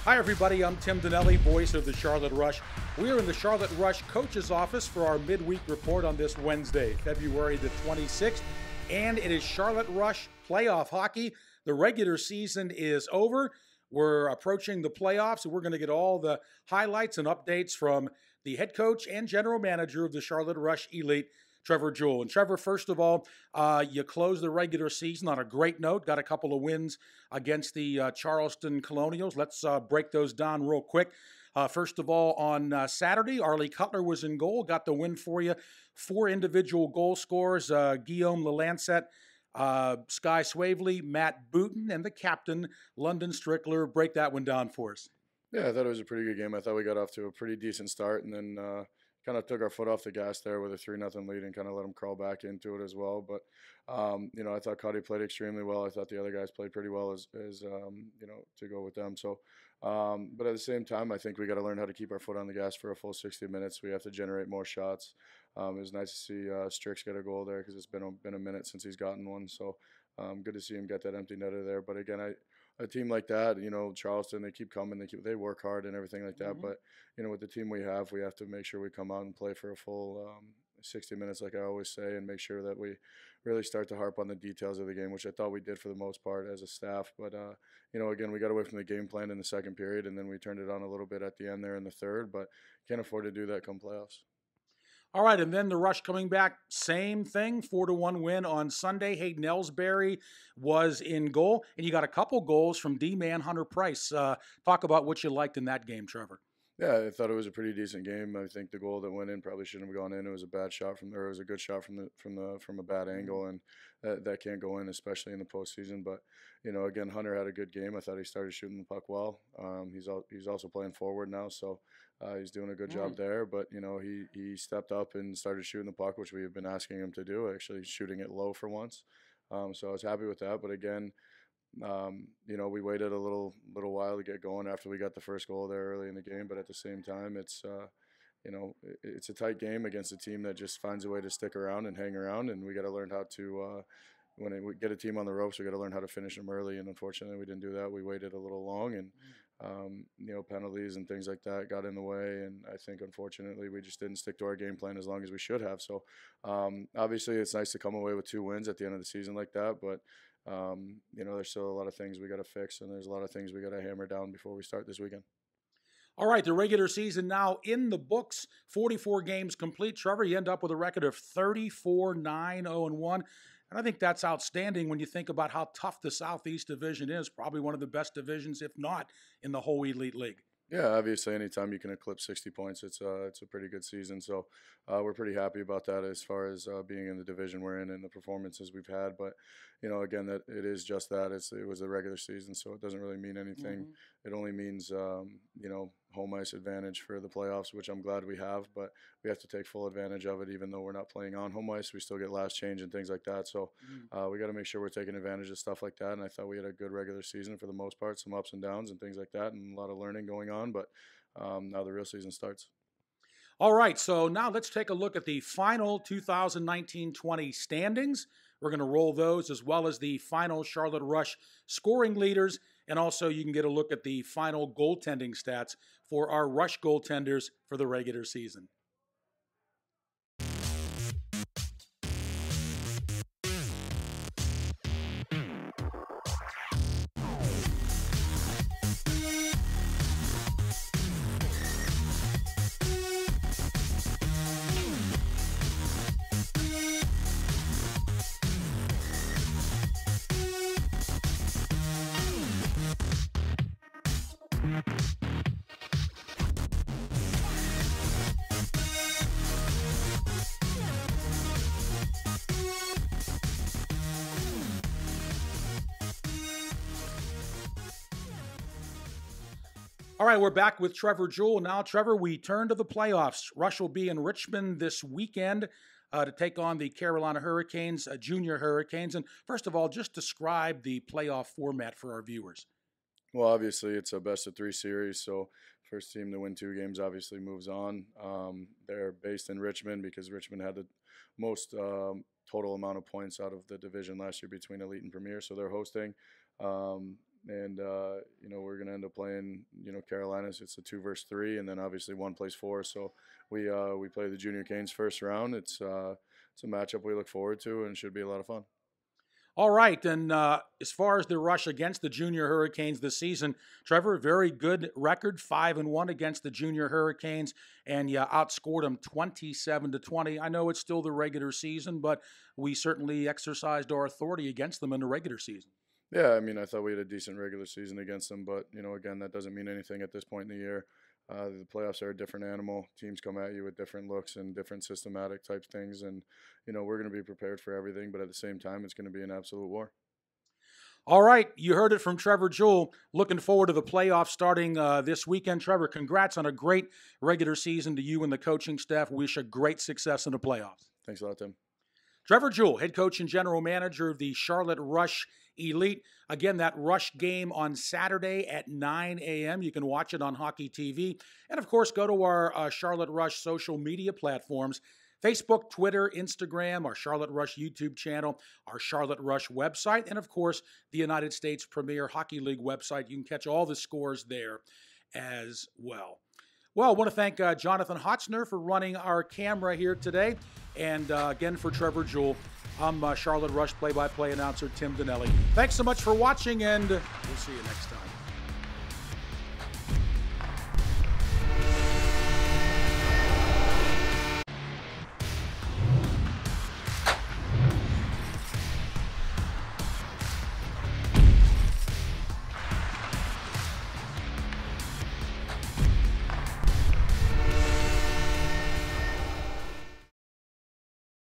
Hi, everybody. I'm Tim Donnelly, voice of the Charlotte Rush. We're in the Charlotte Rush coach's office for our midweek report on this Wednesday, February the 26th. And it is Charlotte Rush playoff hockey. The regular season is over. We're approaching the playoffs, and we're going to get all the highlights and updates from the head coach and general manager of the Charlotte Rush Elite, Trevor Jewell. And Trevor, first of all, you closed the regular season on a great note, got a couple of wins against the Charleston Colonials. Let's break those down real quick. First of all, on Saturday, Arlie Cutler was in goal, got the win for you. 4 individual goal scorers, Guillaume Lelancette, Sky Swavely, Matt Booten, and the captain, London Strickler. Break that one down for us. Yeah, I thought it was a pretty good game. I thought we got off to a pretty decent start, and then kind of took our foot off the gas there with a 3-0 lead and kind of let them crawl back into it as well. But, I thought Cuddy played extremely well. I thought the other guys played pretty well as to go with them. So, but at the same time, I think we got to learn how to keep our foot on the gas for a full 60 minutes. We have to generate more shots. It was nice to see Strix get a goal there because it's been a minute since he's gotten one. So good to see him get that empty netter there. But again, a team like that, Charleston, they keep coming, they work hard and everything like that. Mm-hmm. But, with the team we have to make sure we come out and play for a full 60 minutes, like I always say, and make sure that we really start to harp on the details of the game, which I thought we did for the most part as a staff. But, again, we got away from the game plan in the second period, and then we turned it on a little bit at the end there in the third, but can't afford to do that come playoffs. All right, and then the Rush coming back, same thing, 4-1 win on Sunday. Hayden Ellsbury was in goal, and you got a couple goals from D-man Hunter Price. Talk about what you liked in that game, Trevor. Yeah, I thought it was a pretty decent game. I think the goal that went in probably shouldn't have gone in. It was a bad shot from there. It was a good shot from a bad angle, and that can't go in, especially in the postseason. But again, Hunter had a good game. I thought he started shooting the puck well. He's also playing forward now, so he's doing a good job there. But he stepped up and started shooting the puck, which we have been asking him to do. Actually, shooting it low for once. So I was happy with that. But again, we waited a little while to get going after we got the first goal there early in the game. But at the same time, it's a tight game against a team that just finds a way to stick around and hang around. And we got to learn how to, when we get a team on the ropes, we got to learn how to finish them early. And unfortunately, we didn't do that. We waited a little long, and penalties and things like that got in the way. And I think, unfortunately, we just didn't stick to our game plan as long as we should have. So obviously, it's nice to come away with 2 wins at the end of the season like that. But there's still a lot of things we got to fix, and there's a lot of things we got to hammer down before we start this weekend. All right, the regular season now in the books, 44 games complete. Trevor, you end up with a record of 34-9-0-1. And I think that's outstanding when you think about how tough the Southeast Division is. Probably one of the best divisions, if not in the whole Elite League. Yeah, obviously, anytime you can eclipse 60 points, it's a pretty good season. So we're pretty happy about that as far as being in the division we're in and the performances we've had. But again, that it is just that it was a regular season, so it doesn't really mean anything. Mm-hmm. It only means home ice advantage for the playoffs, which I'm glad we have. But we have to take full advantage of it, even though we're not playing on home ice. We still get last change and things like that. So we got to make sure we're taking advantage of stuff like that. And I thought we had a good regular season for the most part, some ups and downs and things like that, and a lot of learning going on. But now the real season starts. All right, so now let's take a look at the final 2019-20 standings. We're going to roll those as well as the final Charlotte Rush scoring leaders, and also you can get a look at the final goaltending stats for our Rush goaltenders for the regular season. All right, we're back with Trevor Jewell. Now, Trevor, we turn to the playoffs. Rush will be in Richmond this weekend to take on the Carolina Hurricanes, Junior Hurricanes. And first of all, just describe the playoff format for our viewers. Well, obviously, it's a best-of-3 series, so first team to win 2 games obviously moves on. They're based in Richmond because Richmond had the most total amount of points out of the division last year between Elite and Premier, so they're hosting. and you know, we're going to end up playing, you know, Carolinas. It's a 2 versus 3, and then obviously 1 plays 4. So we play the Junior Canes first round. It's a matchup we look forward to, and should be a lot of fun. All right, and as far as the Rush against the Junior Hurricanes this season, Trevor, very good record, 5-1 against the Junior Hurricanes, and you outscored them 27-20. I know it's still the regular season, but we certainly exercised our authority against them in the regular season. Yeah, I mean, I thought we had a decent regular season against them, but, you know, again, that doesn't mean anything at this point in the year. The playoffs are a different animal. Teams come at you with different looks and different systematic type things, and, you know, we're going to be prepared for everything, but at the same time, it's going to be an absolute war. All right, you heard it from Trevor Jewell. Looking forward to the playoffs starting this weekend. Trevor, congrats on a great regular season to you and the coaching staff. Wish a great success in the playoffs. Thanks a lot, Tim. Trevor Jewell, head coach and general manager of the Charlotte Rush Elite. Again, that Rush game on Saturday at 9 a.m. You can watch it on Hockey TV. And, of course, go to our Charlotte Rush social media platforms, Facebook, Twitter, Instagram, our Charlotte Rush YouTube channel, our Charlotte Rush website, and, of course, the United States Premier Hockey League website. You can catch all the scores there as well. Well, I want to thank Jonathan Hotzner for running our camera here today. And again, for Trevor Jewell, I'm Charlotte Rush play-by-play announcer Tim Donnelly. Thanks so much for watching, and we'll see you next time.